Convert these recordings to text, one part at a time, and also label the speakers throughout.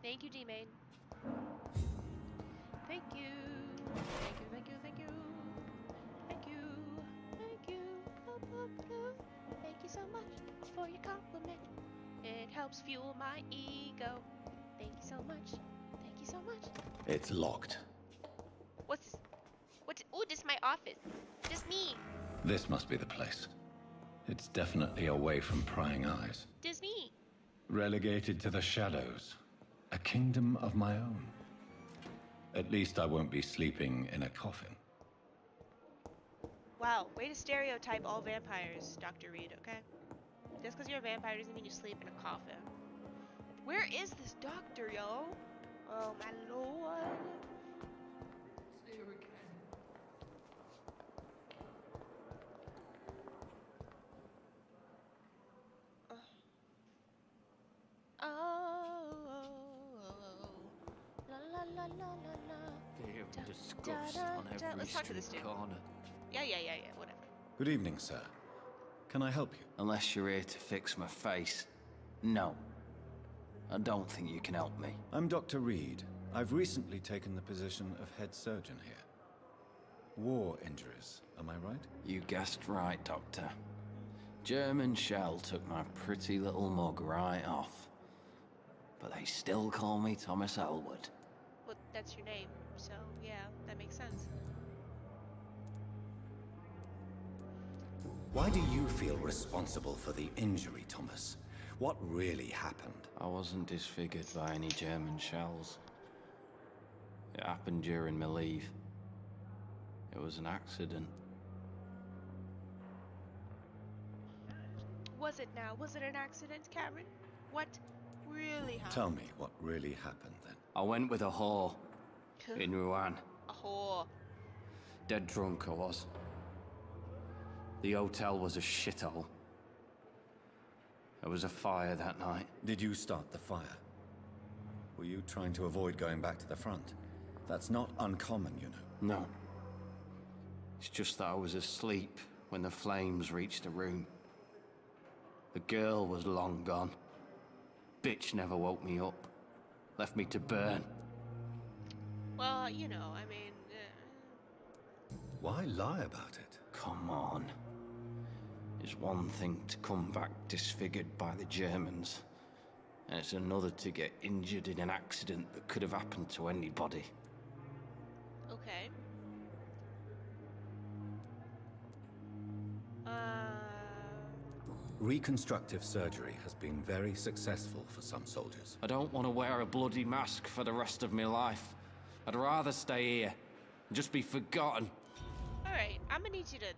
Speaker 1: Thank you, D-Main. Thank you. Thank you, thank you, thank you. Thank you. Thank you. Thank you so much for your compliment. It helps fuel my ego. Thank you so much. Thank you so much.
Speaker 2: It's locked.
Speaker 1: What's this? Oh, this is my office. Just me.
Speaker 2: This must be the place. It's definitely away from prying eyes.
Speaker 1: Just me.
Speaker 2: Relegated to the shadows. A kingdom of my own. At least I won't be sleeping in a coffin.
Speaker 1: Wow, way to stereotype all vampires, Dr. Reed, okay? Just because you're a vampire doesn't mean you sleep in a coffin. Where is this doctor, yo? Oh, my lord.
Speaker 3: See you again.
Speaker 1: La la la la la la.
Speaker 3: Dear
Speaker 1: Da,
Speaker 3: disgust
Speaker 1: da,
Speaker 3: on
Speaker 1: da.
Speaker 3: every
Speaker 1: Let's talk to this
Speaker 3: street
Speaker 1: dude.
Speaker 3: corner.
Speaker 1: Yeah, whatever.
Speaker 2: Good evening, sir. Can I help you?
Speaker 3: Unless you're here to fix my face. No. I don't think you can help me.
Speaker 2: I'm Dr. Reed. I've recently taken the position of head surgeon here. War injuries, am I right?
Speaker 3: You guessed right, Doctor. German shell took my pretty little mug right off. But they still call me Thomas Elwood.
Speaker 1: Well, that's your name, so yeah, that makes sense.
Speaker 2: Why do you feel responsible for the injury, Thomas? What really happened?
Speaker 3: I wasn't disfigured by any German shells. It happened during my leave. It was an accident.
Speaker 1: Was it now? Was it an accident, Cameron? What really happened?
Speaker 2: Tell me what really happened then.
Speaker 3: I went with a whore in Rouen.
Speaker 1: A whore.
Speaker 3: Dead drunk I was. The hotel was a shithole. There was a fire that night.
Speaker 2: Did you start the fire? Were you trying to avoid going back to the front? That's not uncommon, you know.
Speaker 3: No. It's just that I was asleep when the flames reached the room. The girl was long gone. Bitch never woke me up. Left me to burn.
Speaker 1: Well, you know, I mean...
Speaker 2: Why lie about it?
Speaker 3: Come on. It's one thing to come back disfigured by the Germans, and it's another to get injured in an accident that could have happened to anybody.
Speaker 1: Okay.
Speaker 2: Reconstructive surgery has been very successful for some soldiers.
Speaker 3: I don't want to wear a bloody mask for the rest of my life. I'd rather stay here and just be forgotten.
Speaker 1: Alright, I'm gonna need you to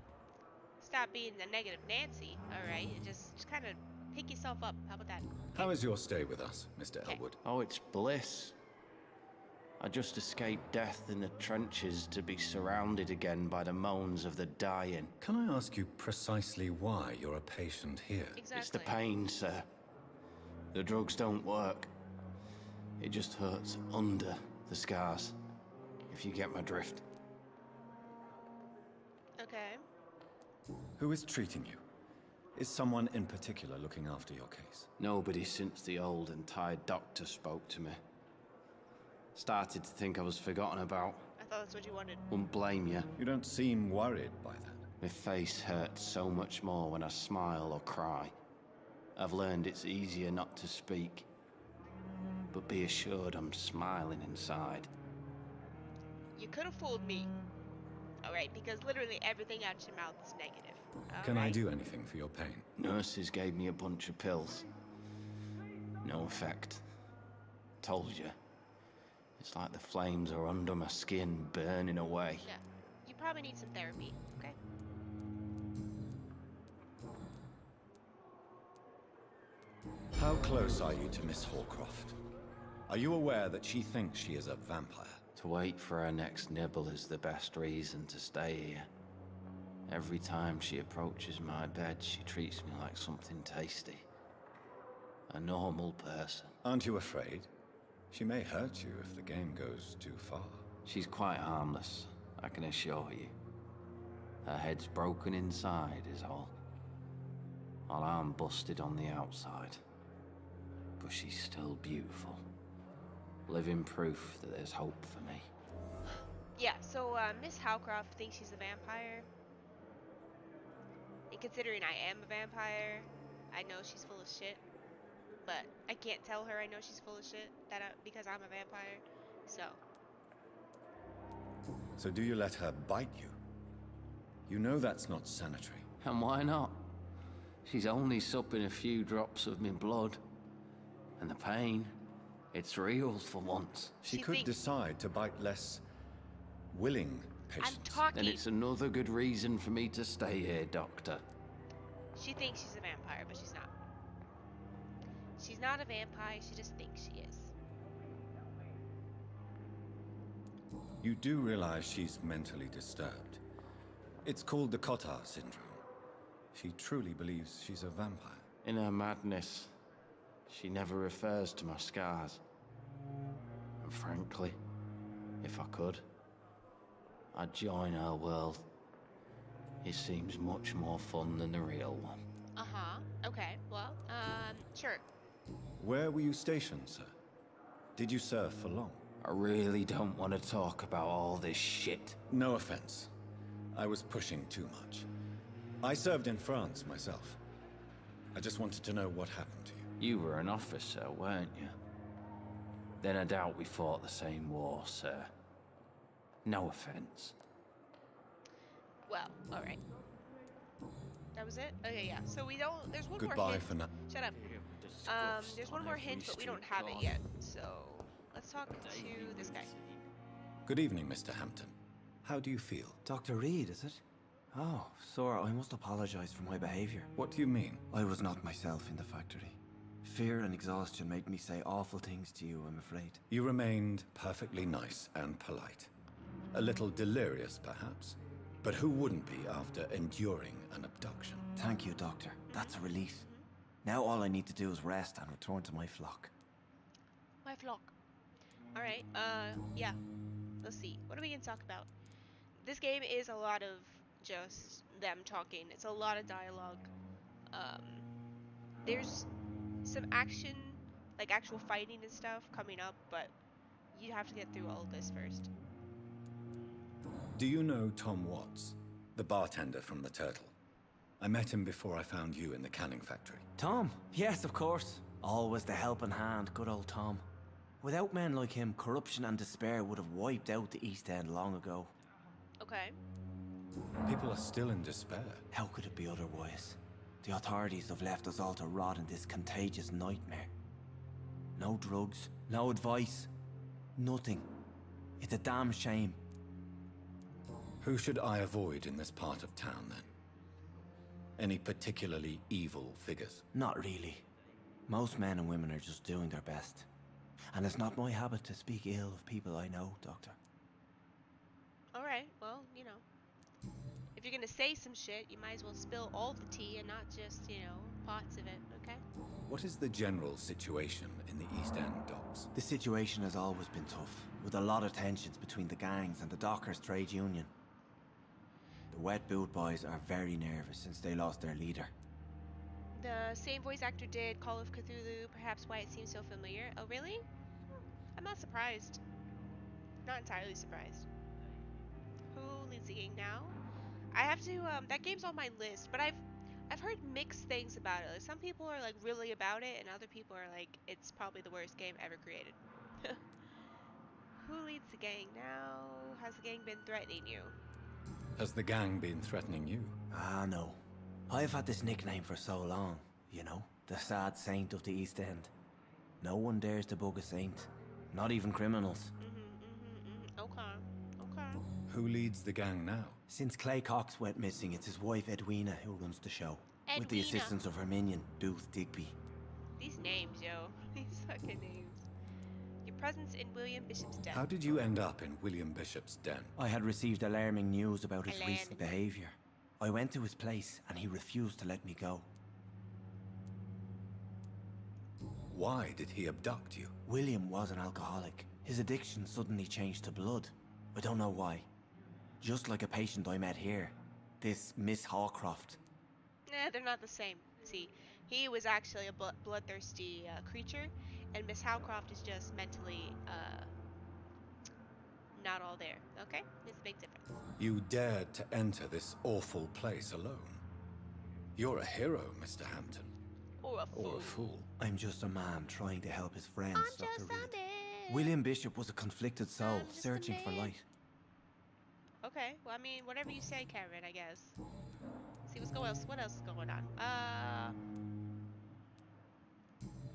Speaker 1: stop being the negative Nancy, alright? And just kind of pick yourself up. How about that?
Speaker 2: How is your stay with us, Mr. Elwood?
Speaker 3: Oh, it's bliss. I just escaped death in the trenches to be surrounded again by the moans of the dying.
Speaker 2: Can I ask you precisely why you're a patient here?
Speaker 1: Exactly.
Speaker 3: It's the pain, sir. The drugs don't work. It just hurts under the scars, if you get my drift.
Speaker 1: Okay.
Speaker 2: Who is treating you? Is someone in particular looking after your case?
Speaker 3: Nobody since the old and tired doctor spoke to me. Started to think I was forgotten about.
Speaker 1: I thought that's what you wanted.
Speaker 3: Wouldn't blame you.
Speaker 2: You don't seem worried by that.
Speaker 3: My face hurts so much more when I smile or cry. I've learned it's easier not to speak. But be assured I'm smiling inside.
Speaker 1: You could have fooled me. Alright, because literally everything out your mouth is negative.
Speaker 2: Can I
Speaker 1: Alright?
Speaker 2: do anything for your pain?
Speaker 3: Nurses gave me a bunch of pills. No effect. Told you. It's like the flames are under my skin, burning away.
Speaker 1: Yeah. You probably need some therapy, okay?
Speaker 2: How close are you to Miss Horcroft? Are you aware that she thinks she is a vampire?
Speaker 3: To wait for her next nibble is the best reason to stay here. Every time she approaches my bed, she treats me like something tasty. A normal person.
Speaker 2: Aren't you afraid? She may hurt you if the game goes too far.
Speaker 3: She's quite harmless, I can assure you. Her head's broken inside is all. While I'm busted on the outside. But she's still beautiful. Living proof that there's hope for me.
Speaker 1: Yeah, so Miss Howcroft thinks she's a vampire. And considering I am a vampire, I know she's full of shit. But I can't tell her I know she's full of shit because I'm a vampire.
Speaker 2: So do you let her bite you? You know that's not sanitary.
Speaker 3: And why not? She's only supping a few drops of my blood. And the pain, it's real for once.
Speaker 2: She
Speaker 1: She
Speaker 2: could
Speaker 1: thinks-
Speaker 2: decide to bite less willing
Speaker 1: I'm
Speaker 2: patients.
Speaker 1: talking.
Speaker 3: Then it's another good reason for me to stay here, Doctor.
Speaker 1: She thinks she's a vampire, but she's not. She's not a vampire, she just thinks she is.
Speaker 2: You do realize she's mentally disturbed. It's called the Cotard syndrome. She truly believes she's a vampire.
Speaker 3: In her madness, she never refers to my scars. And frankly, if I could, I'd join her world. It seems much more fun than the real one.
Speaker 1: Uh-huh. Okay, well, sure.
Speaker 2: Where were you stationed, sir? Did you serve for long?
Speaker 3: I really don't want to talk about all this shit.
Speaker 2: No offense. I was pushing too much. I served in France myself. I just wanted to know what happened to you.
Speaker 3: You were an officer, weren't you? Then I doubt we fought the same war, sir. No offense.
Speaker 1: Well, alright. That was it? Okay, yeah. So we don't... There's one more
Speaker 2: Goodbye
Speaker 1: hint.
Speaker 2: for now.
Speaker 1: Shut up. There's one more hint, but we don't have it yet. So, let's talk to this guy.
Speaker 2: Good evening, Mr. Hampton. How do you feel?
Speaker 4: Dr. Reed, is it? Oh, sir, I must apologize for my behavior.
Speaker 2: What do you mean?
Speaker 4: I was not myself in the factory. Fear and exhaustion made me say awful things to you, I'm afraid.
Speaker 2: You remained perfectly nice and polite. A little delirious, perhaps. But who wouldn't be after enduring an abduction?
Speaker 4: Thank you, Doctor. That's a relief. Now all I need to do is rest and return to my flock.
Speaker 1: My flock. Alright, yeah. Let's see. What are we gonna talk about? This game is a lot of just them talking. It's a lot of dialogue. There's some action, like actual fighting and stuff coming up, but you have to get through all of this first.
Speaker 2: Do you know Tom Watts, the bartender from the Turtle? I met him before I found you in the canning factory.
Speaker 4: Tom? Yes, of course. Always the helping hand, good old Tom. Without men like him, corruption and despair would have wiped out the East End long ago.
Speaker 1: Okay.
Speaker 2: People are still in despair.
Speaker 4: How could it be otherwise? The authorities have left us all to rot in this contagious nightmare. No drugs, no advice, nothing. It's a damn shame.
Speaker 2: Who should I avoid in this part of town, then? Any particularly evil figures?
Speaker 4: Not really. Most men and women are just doing their best. And it's not my habit to speak ill of people I know, Doctor.
Speaker 1: Alright, well, you know. If you're gonna say some shit, you might as well spill all the tea and not just, you know, parts of it, okay?
Speaker 2: What is the general situation in the East End docks?
Speaker 4: The situation has always been tough, with a lot of tensions between the gangs and the Dockers Trade Union. The Wet Boot Boys are very nervous since they lost their leader.
Speaker 1: The same voice actor did Call of Cthulhu, perhaps why it seems so familiar. Oh, really? I'm not surprised. Not entirely surprised. Who leads the gang now? I have to, that game's on my list, but I've heard mixed things about it. Like, some people are, like, really about it, and other people are like, it's probably the worst game ever created. Who leads the gang now? Has the gang been threatening you?
Speaker 2: Has the gang been threatening you?
Speaker 4: Ah, no. I've had this nickname for so long, you know, the sad saint of the East End. No one dares to bug a saint, not even criminals.
Speaker 1: Okay, okay.
Speaker 2: Who leads the gang now?
Speaker 4: Since Clay Cox went missing, it's his wife Edwina who runs the show. With the
Speaker 1: Edwina.
Speaker 4: assistance of her minion, Booth Digby.
Speaker 1: These names, yo. These fucking names. Your presence in William Bishop's death.
Speaker 2: How did you end up in William Bishop's den?
Speaker 4: I had received alarming news about his
Speaker 1: Alarming.
Speaker 4: recent behavior. I went to his place and he refused to let me go.
Speaker 2: Why did he abduct you?
Speaker 4: William was an alcoholic. His addiction suddenly changed to blood. I don't know why. Just like a patient I met here. This Miss Hawcroft.
Speaker 1: Nah, they're not the same. See, he was actually a bloodthirsty creature, and Miss Howcroft is just mentally not all there. Okay, there's a big difference.
Speaker 2: You dared to enter this awful place alone. You're a hero, Mr. Hampton.
Speaker 1: Or a fool.
Speaker 2: Or a fool.
Speaker 4: I'm just a man trying to help his friends,
Speaker 1: I'm
Speaker 4: Dr.
Speaker 1: just a
Speaker 4: Reed.
Speaker 1: man.
Speaker 4: William Bishop was a conflicted soul,
Speaker 1: I'm just a
Speaker 4: searching for
Speaker 1: man.
Speaker 4: light.
Speaker 1: Okay, well, I mean, whatever you say, Karen, I guess. See what else is going on?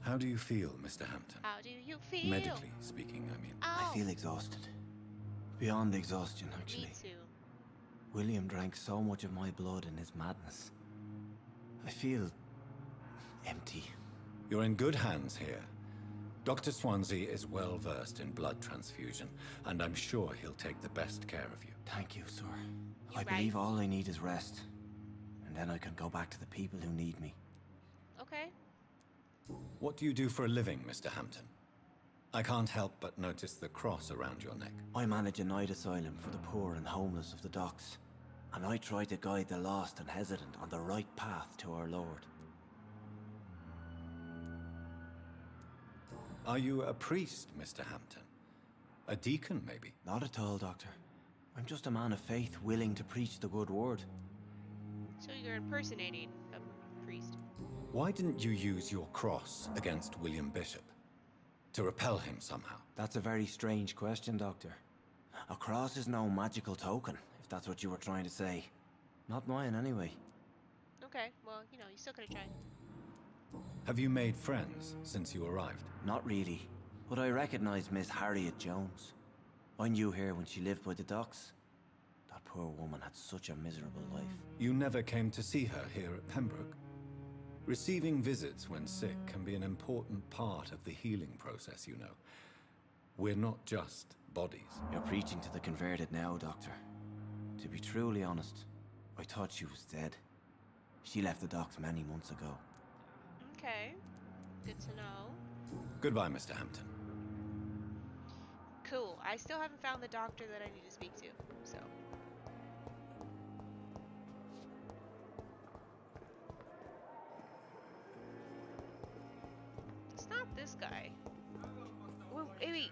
Speaker 2: How do you feel, Mr. Hampton?
Speaker 1: How do you feel?
Speaker 2: Medically speaking, I mean.
Speaker 1: Oh,
Speaker 4: I feel exhausted. Beyond exhaustion,
Speaker 1: me
Speaker 4: actually.
Speaker 1: too.
Speaker 4: William drank so much of my blood in his madness. I feel empty.
Speaker 2: You're in good hands here. Dr. Swansea is well versed in blood transfusion, and I'm sure he'll take the best care of you.
Speaker 4: Thank you, sir.
Speaker 1: You're
Speaker 4: I believe all I need is rest. And then I can go back to the people who need me.
Speaker 1: Okay.
Speaker 2: What do you do for a living, Mr. Hampton? I can't help but notice the cross around your neck.
Speaker 4: I manage a night asylum for the poor and homeless of the docks. And I try to guide the lost and hesitant on the right path to our Lord.
Speaker 2: Are you a priest, Mr. Hampton? A deacon, maybe?
Speaker 4: Not at all, Doctor. I'm just a man of faith willing to preach the good word.
Speaker 1: So you're impersonating a priest.
Speaker 2: Why didn't you use your cross against William Bishop? To repel him somehow?
Speaker 4: That's a very strange question, Doctor. A cross is no magical token, if that's what you were trying to say. Not mine, anyway.
Speaker 1: Okay, well, you know, you still could have tried.
Speaker 2: Have you made friends since you arrived?
Speaker 4: Not really. But I recognize Miss Harriet Jones. I knew her when she lived by the docks. That poor woman had such a miserable life.
Speaker 2: You never came to see her here at Pembroke? Receiving visits when sick can be an important part of the healing process, you know. We're not just bodies.
Speaker 4: You're preaching to the converted now, Doctor. To be truly honest, I thought she was dead. She left the docks many months ago.
Speaker 1: Okay, good to know.
Speaker 2: Goodbye, Mr. Hampton.
Speaker 1: Cool. I still haven't found the doctor that I need to speak to, so. It's not this guy. Wait.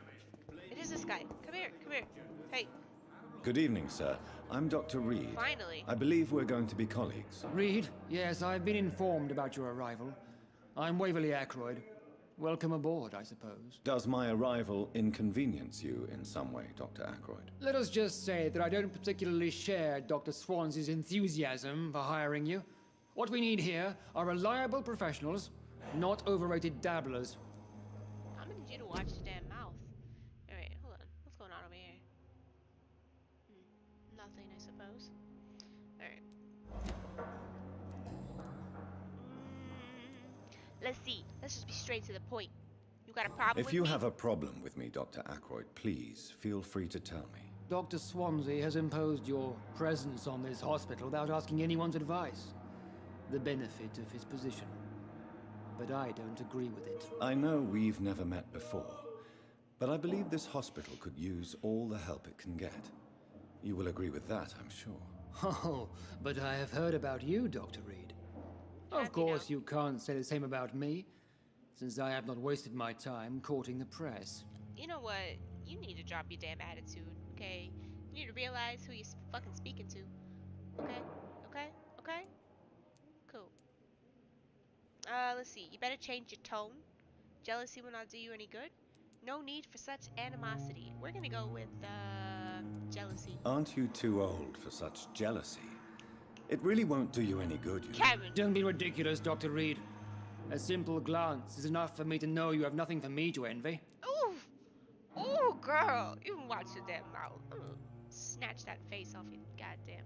Speaker 1: It is this guy. Come here. Hey,
Speaker 2: Good evening, sir. I'm Dr. Reed.
Speaker 1: finally.
Speaker 2: I believe we're going to be colleagues.
Speaker 5: Reed, yes, I've been informed about your arrival. I'm Waverly Ackroyd. Welcome aboard, I suppose.
Speaker 2: Does my arrival inconvenience you in some way, Dr. Ackroyd?
Speaker 5: Let us just say that I don't particularly share Dr. Swansea's enthusiasm for hiring you. What we need here are reliable professionals, not overrated dabblers.
Speaker 1: I'm gonna need you to watch the damn mouth. Alright, hold on. What's going on over here? Nothing, I suppose. Alright. Let's see. Let's just be straight to the point. You got a problem with
Speaker 2: If you
Speaker 1: me?
Speaker 2: have a problem with me, Dr. Ackroyd, please feel free to tell me.
Speaker 5: Dr. Swansea has imposed your presence on this hospital without asking anyone's advice. The benefit of his position. But I don't agree with it.
Speaker 2: I know we've never met before, but I believe this hospital could use all the help it can get. You will agree with that, I'm sure.
Speaker 5: Oh, but I have heard about you, Dr. Reed. Of course, you can't say the same about me, since I have not wasted my time courting the press.
Speaker 1: You know what? You need to drop your damn attitude, okay? You need to realize who you're fucking speaking to. Okay? Cool. Let's see. You better change your tone. Jealousy will not do you any good. No need for such animosity. We're gonna go with, jealousy.
Speaker 2: Aren't you too old for such jealousy? It really won't do you any good, you know.
Speaker 1: Karen!
Speaker 5: Don't be ridiculous, Dr. Reed. A simple glance is enough for me to know you have nothing for me to envy.
Speaker 1: Ooh, girl! You can watch your damn mouth. Snatch that face off your goddamn...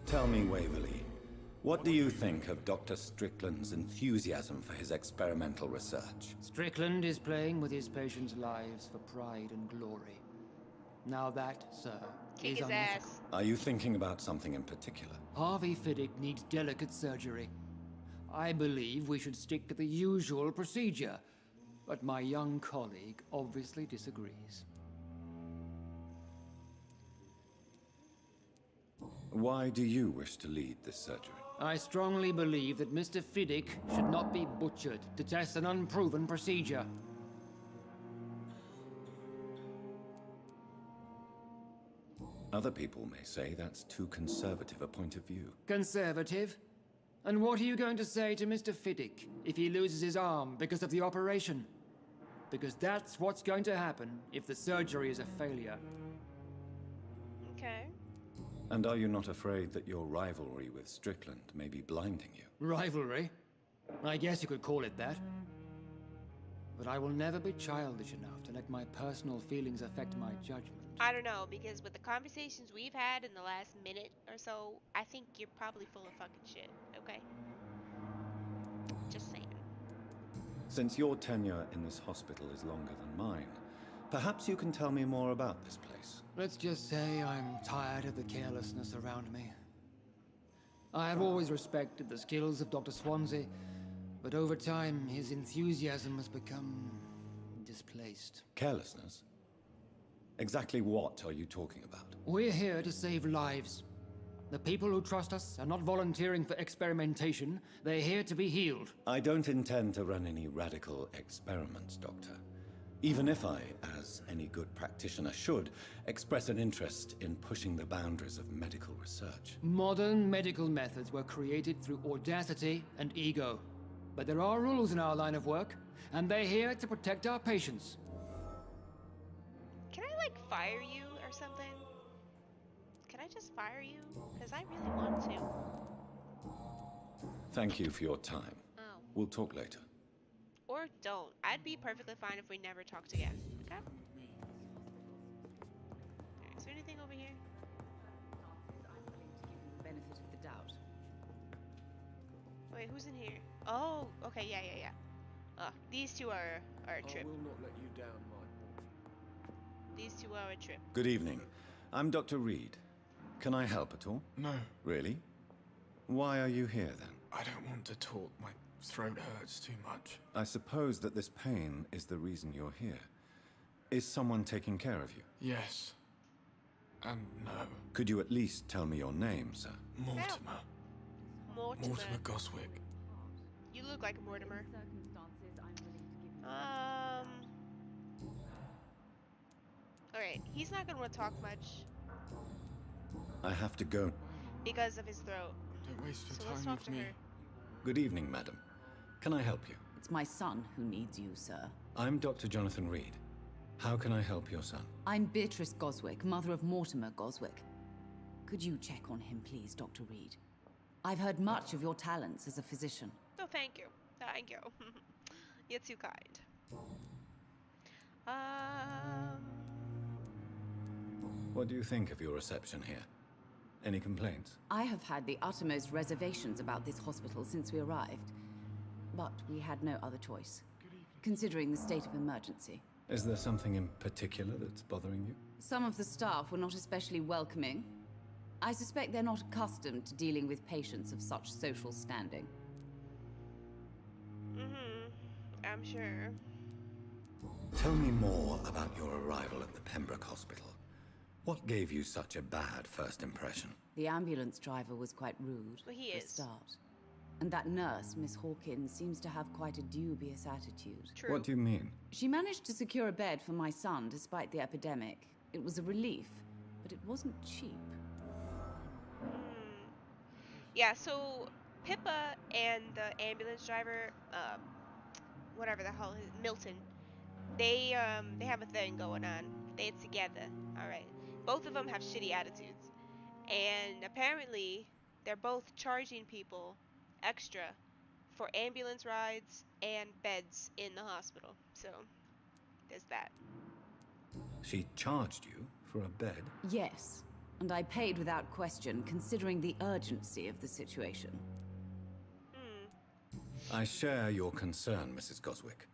Speaker 2: Tell me, Waverly, what do you think of Dr. Strickland's enthusiasm for his experimental research?
Speaker 5: Strickland is playing with his patients' lives for pride and glory. Now that, sir,
Speaker 1: Kick
Speaker 5: is
Speaker 1: his
Speaker 5: unethical.
Speaker 1: ass.
Speaker 2: Are you thinking about something in particular?
Speaker 5: Harvey Fiddick needs delicate surgery. I believe we should stick to the usual procedure, but my young colleague obviously disagrees.
Speaker 2: Why do you wish to lead this surgery?
Speaker 5: I strongly believe that Mr. Fiddick should not be butchered to test an unproven procedure.
Speaker 2: Other people may say that's too conservative a point of view.
Speaker 5: Conservative? And what are you going to say to Mr. Fiddick if he loses his arm because of the operation? Because that's what's going to happen if the surgery is a failure.
Speaker 1: Okay.
Speaker 2: And are you not afraid that your rivalry with Strickland may be blinding you?
Speaker 5: Rivalry? I guess you could call it that. But I will never be childish enough to let my personal feelings affect my judgment.
Speaker 1: I don't know, because with the conversations we've had in the last minute or so, I think you're probably full of fucking shit, okay? Just saying.
Speaker 2: Since your tenure in this hospital is longer than mine, perhaps you can tell me more about this place.
Speaker 5: Let's just say I'm tired of the carelessness around me. I have always respected the skills of Dr. Swansea, but over time his enthusiasm has become displaced.
Speaker 2: Carelessness? Exactly what are you talking about?
Speaker 5: We're here to save lives. The people who trust us are not volunteering for experimentation. They're here to be healed.
Speaker 2: I don't intend to run any radical experiments, Doctor. Even if I, as any good practitioner should, express an interest in pushing the boundaries of medical research.
Speaker 5: Modern medical methods were created through audacity and ego. But there are rules in our line of work, and they're here to protect our patients.
Speaker 1: Can I, like, fire you or something? Can I just fire you? Because I really want to.
Speaker 2: Thank you for your time.
Speaker 1: Oh.
Speaker 2: We'll talk later.
Speaker 1: Or don't. I'd be perfectly fine if we never talked again. Okay? Alright, is there anything over here?
Speaker 6: Benefit of the doubt.
Speaker 1: Wait, who's in here? Oh, okay, yeah. These two are a trip.
Speaker 7: I will not let you down, my boy.
Speaker 1: These two are a trip.
Speaker 2: Good evening. I'm Dr. Reed. Can I help at all?
Speaker 7: No,
Speaker 2: Really? Why are you here then?
Speaker 7: I don't want to talk. My throat hurts too much.
Speaker 2: I suppose that this pain is the reason you're here. Is someone taking care of you?
Speaker 7: Yes. And no.
Speaker 2: Could you at least tell me your name, sir?
Speaker 7: Mortimer. Mortimer Goswick.
Speaker 1: You look like a Mortimer. Alright, he's not gonna want to talk much
Speaker 2: I have to go.
Speaker 1: because of his throat.
Speaker 7: Don't waste your
Speaker 1: So let's
Speaker 7: time
Speaker 1: talk
Speaker 7: with
Speaker 1: to
Speaker 7: me.
Speaker 1: her.
Speaker 2: Good evening, madam. Can I help you?
Speaker 6: It's my son who needs you, sir.
Speaker 2: I'm Dr. Jonathan Reed. How can I help your son?
Speaker 6: I'm Beatrice Goswick, mother of Mortimer Goswick. Could you check on him, please, Dr. Reed? I've heard much of your talents as a physician.
Speaker 1: Oh, thank you. Thank you. You're too kind.
Speaker 2: What do you think of your reception here? Any complaints?
Speaker 6: I have had the uttermost reservations about this hospital since we arrived. But we had no other choice, considering the state of emergency.
Speaker 2: Is there something in particular that's bothering you?
Speaker 6: Some of the staff were not especially welcoming. I suspect they're not accustomed to dealing with patients of such social standing.
Speaker 1: I'm sure.
Speaker 2: Tell me more about your arrival at the Pembroke Hospital. What gave you such a bad first impression?
Speaker 6: The ambulance driver was quite rude
Speaker 1: Well, he
Speaker 6: for a
Speaker 1: is.
Speaker 6: start. And that nurse, Miss Hawkins, seems to have quite a dubious attitude.
Speaker 1: True.
Speaker 2: What do you mean?
Speaker 6: She managed to secure a bed for my son despite the epidemic. It was a relief, but it wasn't cheap.
Speaker 1: Yeah, so Pippa and the ambulance driver, whatever the hell, Milton, they have a thing going on. They're together, alright. Both of them have shitty attitudes. And apparently, they're both charging people extra for ambulance rides and beds in the hospital. So, there's that.
Speaker 2: She charged you for a bed?
Speaker 6: Yes, and I paid without question, considering the urgency of the situation.
Speaker 2: I share your concern, Mrs. Goswick.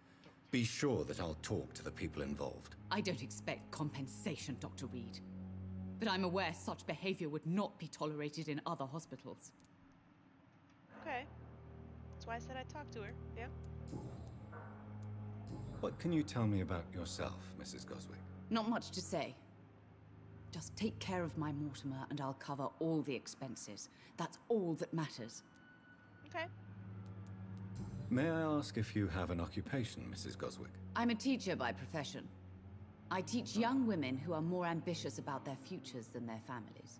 Speaker 2: Be sure that I'll talk to the people involved.
Speaker 6: I don't expect compensation, Dr. Reed. But I'm aware such behavior would not be tolerated in other hospitals.
Speaker 1: Okay. That's why I said I'd talk to her, yeah?
Speaker 2: What can you tell me about yourself, Mrs. Goswick?
Speaker 6: Not much to say. Just take care of my Mortimer and I'll cover all the expenses. That's all that matters.
Speaker 1: Okay.
Speaker 2: May I ask if you have an occupation, Mrs. Goswick?
Speaker 6: I'm a teacher by profession. I teach young women who are more ambitious about their futures than their families.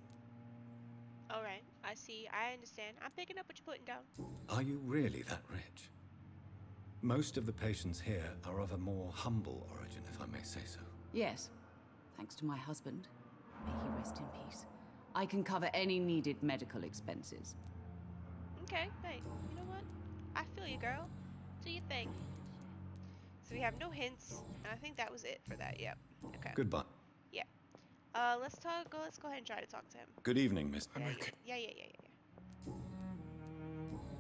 Speaker 1: All right. I see. I understand. I'm picking up what you're putting down.
Speaker 2: Are you really that rich? Most of the patients here are of a more humble origin, if I may say so.
Speaker 6: Yes, thanks to my husband. May he rest in peace. I can cover any needed medical expenses.
Speaker 1: Okay. Hey, you know what? I feel you, girl. Do your thing. So we have no hints, and I think that was it for that. Yep. Okay.
Speaker 2: Goodbye.
Speaker 1: Yeah. Let's talk. Let's go ahead and try to talk to him.
Speaker 2: Good evening, Miss.
Speaker 7: I'm
Speaker 1: Yeah,
Speaker 7: okay.
Speaker 1: yeah.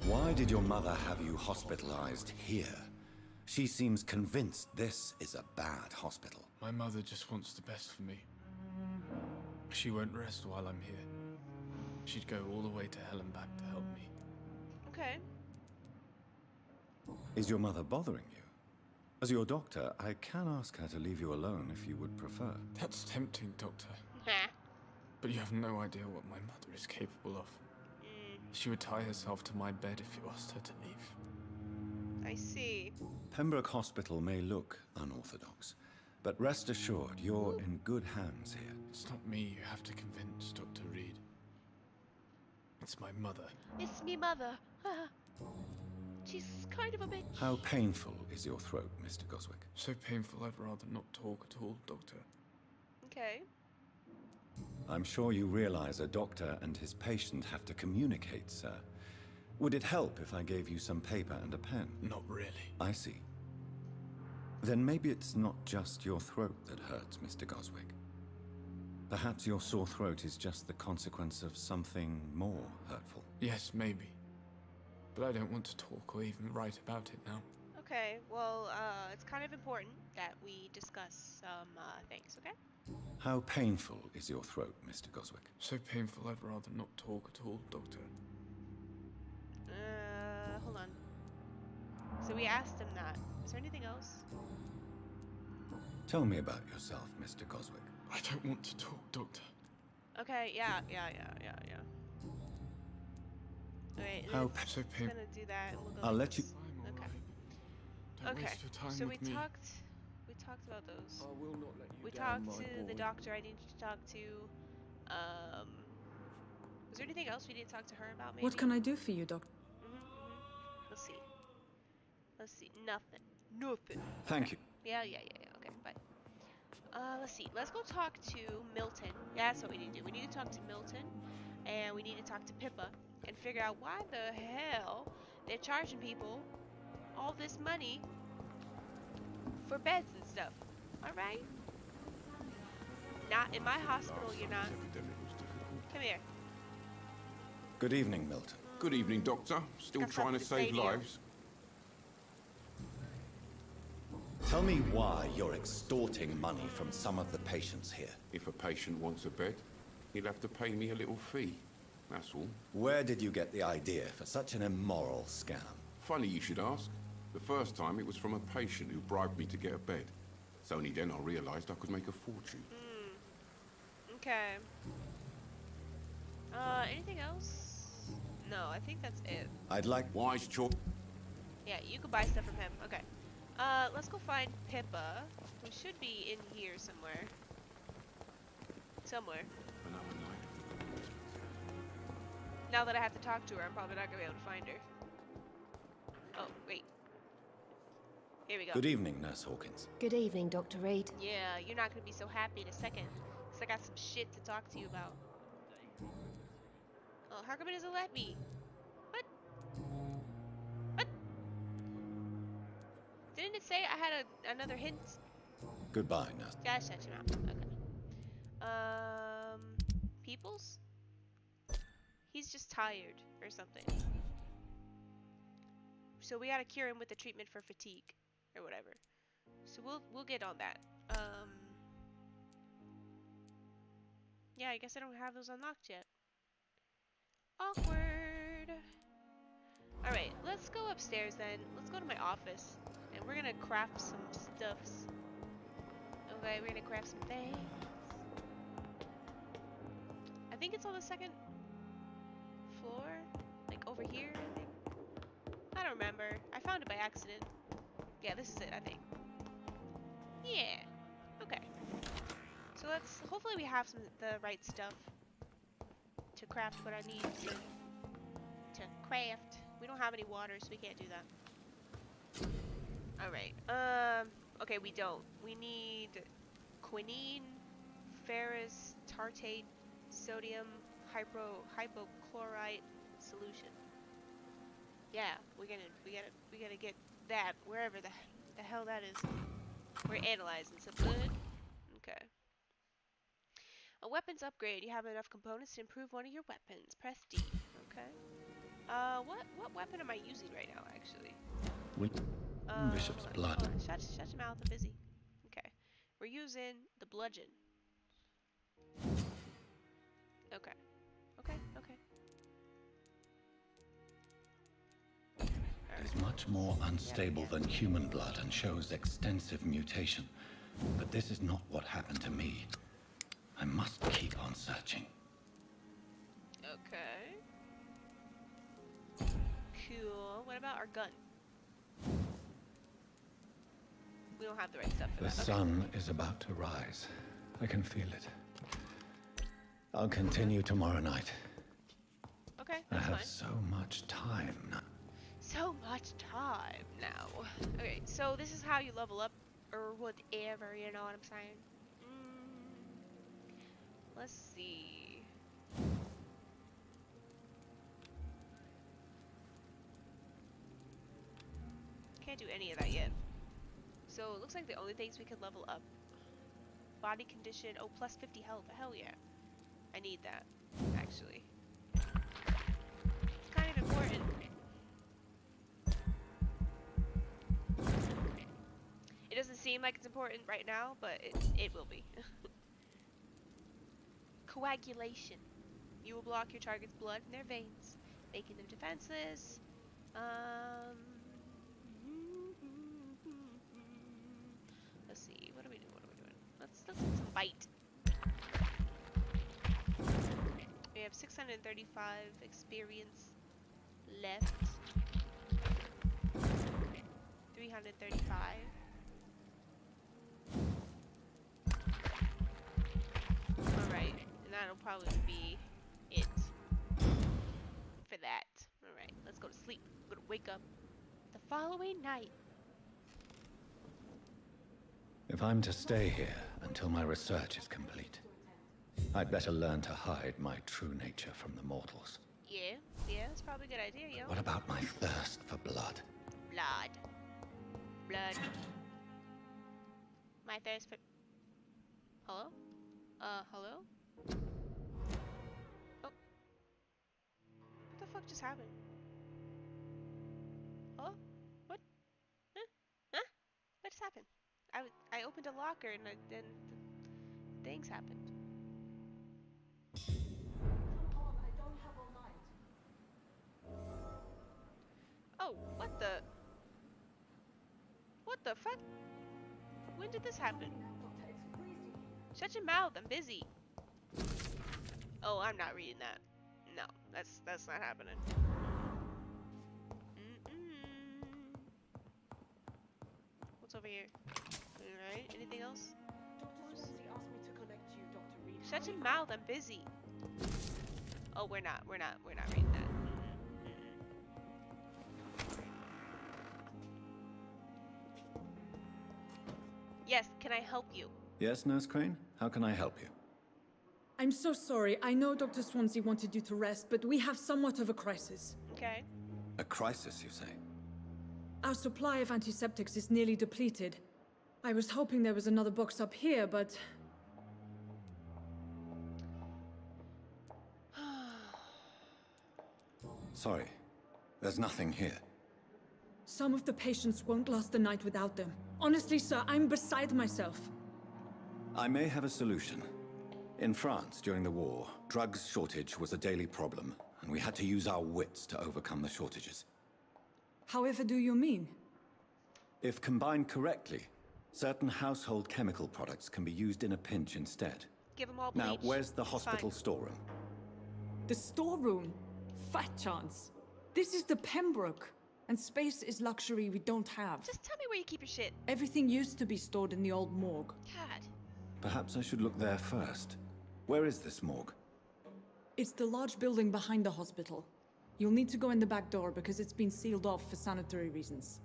Speaker 2: Why did your mother have you hospitalized here? She seems convinced this is a bad hospital.
Speaker 7: My mother just wants the best for me. She won't rest while I'm here. She'd go all the way to hell and back to help me.
Speaker 1: Okay.
Speaker 2: Is your mother bothering you? As your doctor, I can ask her to leave you alone if you would prefer.
Speaker 7: That's tempting, Doctor.
Speaker 1: Nah.
Speaker 7: But you have no idea what my mother is capable of. She would tie herself to my bed if you asked her to leave.
Speaker 1: I see.
Speaker 2: Pembroke Hospital may look unorthodox, but rest assured you're in good hands here.
Speaker 7: It's not me you have to convince, Dr. Reed. It's my mother.
Speaker 1: It's me mother. She's kind of a bitch.
Speaker 2: How painful is your throat, Mr. Goswick?
Speaker 7: So painful I'd rather not talk at all, Doctor.
Speaker 1: Okay.
Speaker 2: I'm sure you realize a doctor and his patient have to communicate, sir. Would it help if I gave you some paper and a pen?
Speaker 7: Not really.
Speaker 2: I see. Then maybe it's not just your throat that hurts, Mr. Goswick. Perhaps your sore throat is just the consequence of something more hurtful.
Speaker 7: Yes, maybe. But I don't want to talk or even write about it now.
Speaker 1: Okay. Well, it's kind of important that we discuss some things. Okay.
Speaker 2: How painful is your throat, Mr. Goswick?
Speaker 7: So painful I'd rather not talk at all, Doctor.
Speaker 1: Hold on. So we asked him that. Is there anything else?
Speaker 2: Tell me about yourself, Mr. Goswick.
Speaker 7: I don't want to talk, Doctor.
Speaker 1: Okay. Yeah. Alright.
Speaker 2: How
Speaker 7: So
Speaker 1: I'm
Speaker 7: painful.
Speaker 1: gonna do that. And we'll go
Speaker 2: I'll
Speaker 1: like
Speaker 2: let you-
Speaker 1: this.
Speaker 7: I'm
Speaker 1: Okay.
Speaker 7: alright. Don't
Speaker 1: Okay.
Speaker 7: waste your time
Speaker 1: So
Speaker 7: with
Speaker 1: we
Speaker 7: me.
Speaker 1: talked. We talked about those.
Speaker 7: I will not let you
Speaker 1: We
Speaker 7: down,
Speaker 1: talked
Speaker 7: my
Speaker 1: to the
Speaker 7: boy.
Speaker 1: doctor I needed to talk to. Was there anything else we didn't talk to her about? Maybe.
Speaker 8: What can I do for you, Doctor?
Speaker 1: Let's see. Nothing.
Speaker 2: Thank you.
Speaker 1: Yeah. Okay, bye. Let's see. Let's go talk to Milton. Yeah, that's what we need to do. We need to talk to Milton, and we need to talk to Pippa, and figure out why the hell they're charging people all this money for beds and stuff. All right? Not in my hospital, you're not. Come here.
Speaker 2: Good evening, Milton.
Speaker 9: Good evening, Doctor. Still
Speaker 1: Got
Speaker 9: trying to
Speaker 1: something to say
Speaker 9: save
Speaker 1: to you.
Speaker 9: lives.
Speaker 2: Tell me why you're extorting money from some of the patients here.
Speaker 9: If a patient wants a bed, he'll have to pay me a little fee. That's all.
Speaker 2: Where did you get the idea for such an immoral scam?
Speaker 9: Funny you should ask. The first time it was from a patient who bribed me to get a bed. It's only then I realized I could make a fortune.
Speaker 1: Okay. Anything else? No, I think that's it.
Speaker 2: I'd like...
Speaker 9: Wise choice.
Speaker 1: Yeah, you can buy stuff from him. Okay. Let's go find Pippa, who should be in here somewhere.
Speaker 9: Another night.
Speaker 1: Now that I have to talk to her, I'm probably not gonna be able to find her. Oh, wait. Here we go.
Speaker 2: Good evening, Nurse Hawkins.
Speaker 10: Good evening, Dr. Reed.
Speaker 1: Yeah, you're not gonna be so happy in a second, because I got some shit to talk to you about. Oh, how come it doesn't let me? What? Didn't it say I had another hint?
Speaker 2: Goodbye, Nurse.
Speaker 1: Yeah, shut your mouth. Okay. Peoples? He's just tired or something. So we gotta cure him with the treatment for fatigue or whatever. So we'll get on that. Yeah, I guess I don't have those unlocked yet. Awkward. Alright, let's go upstairs then. Let's go to my office. And we're gonna craft some stuffs. Okay, we're gonna craft some things. I think it's on the second floor. Like over here, I think. don't remember. I found it by accident. Yeah, this is it, I think. Yeah. Okay. So let's, hopefully we have the right stuff to craft what I need to craft. We don't have any water, so we can't do that. Alright, okay, we don't. We need quinine, ferrous, tartate, sodium, hypochlorite solution. Yeah, we gotta get that wherever the hell that is. We're analyzing some good. Okay. A weapons upgrade. You have enough components to improve one of your weapons. Press D. Okay. What weapon am I using right now, actually?
Speaker 2: Bishop's blood.
Speaker 1: Hold on. Shut your mouth. I'm busy. Okay. We're using the bludgeon. Okay. Okay.
Speaker 2: It is much more unstable than human blood and shows extensive mutation. But this is not what happened to me. I must keep on searching.
Speaker 1: Okay. Cool. What about our gun? We don't have the right stuff for
Speaker 2: The
Speaker 1: that.
Speaker 2: sun is about to rise. I can feel it. I'll continue tomorrow night.
Speaker 1: Okay,
Speaker 2: I
Speaker 1: that's
Speaker 2: have
Speaker 1: fine.
Speaker 2: so much time now.
Speaker 1: So much time now. Okay, so this is how you level up, or whatever, you know what I'm saying? Let's see. Can't do any of that yet. So it looks like the only things we could level up. Body condition, oh, plus 50 health, hell yeah. I need that, actually. It's kind of important. It doesn't seem like it's important right now, but it will be. Coagulation. You will block your target's blood in their veins, making them defenseless. Let's see. What are we doing? Let's get some bite. We have 635 experience left. 335. Alright, and that'll probably be it for that. Alright, let's go to sleep. I'm gonna wake up the following night.
Speaker 2: If I'm to stay here until my research is complete, I'd better learn to hide my true nature from the mortals.
Speaker 1: Yeah, that's probably a good idea, yo.
Speaker 2: What about my thirst for blood?
Speaker 1: Blood. My thirst for... Hello? Hello? Oh. What the fuck just happened? Oh? What? Huh? What just happened? I opened a locker and then things happened. Oh, what the fuck? When did this happen? Shut your mouth, I'm busy. Oh, I'm not reading that. No, that's not happening. What's over here? Alright, anything else? Shut your mouth, I'm busy. Oh, we're not reading that. Yes, can I help you?
Speaker 2: Yes, Nurse Crane? How can I help you?
Speaker 8: I'm so sorry. I know Dr. Swansea wanted you to rest, but we have somewhat of a crisis.
Speaker 1: Okay.
Speaker 2: A crisis, you say?
Speaker 8: Our supply of antiseptics is nearly depleted. I was hoping there was another box up here, but...
Speaker 2: Sorry. There's nothing here.
Speaker 8: Some of the patients won't last the night without them. Honestly, sir, I'm beside myself.
Speaker 2: I may have a solution. In France, during the war, drugs shortage was a daily problem, and we had to use our wits to overcome the shortages.
Speaker 8: However do you mean?
Speaker 2: If combined correctly, certain household chemical products can be used in a pinch instead.
Speaker 1: Give them all bleach.
Speaker 2: Now, where's the
Speaker 1: It's
Speaker 2: hospital
Speaker 1: fine.
Speaker 2: storeroom?
Speaker 8: The storeroom? Fat chance. This is the Pembroke. And space is luxury we don't have.
Speaker 1: Just tell me where you keep your shit.
Speaker 8: Everything used to be stored in the old morgue.
Speaker 1: God.
Speaker 2: Perhaps I should look there first. Where is this morgue?
Speaker 8: It's the large building behind the hospital. You'll need to go in the back door because it's been sealed off for sanitary reasons.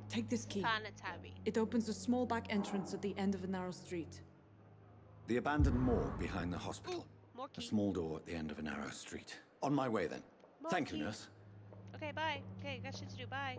Speaker 8: Take this key.
Speaker 1: Sanitary.
Speaker 8: It opens a small back entrance at the end of a narrow street.
Speaker 2: The abandoned morgue behind the hospital.
Speaker 1: More
Speaker 2: A
Speaker 1: key.
Speaker 2: small door at the end of a narrow street. On my way then.
Speaker 1: More
Speaker 2: Thank you,
Speaker 1: key.
Speaker 2: nurse.
Speaker 1: Okay, bye. Okay, got shit to do. Bye.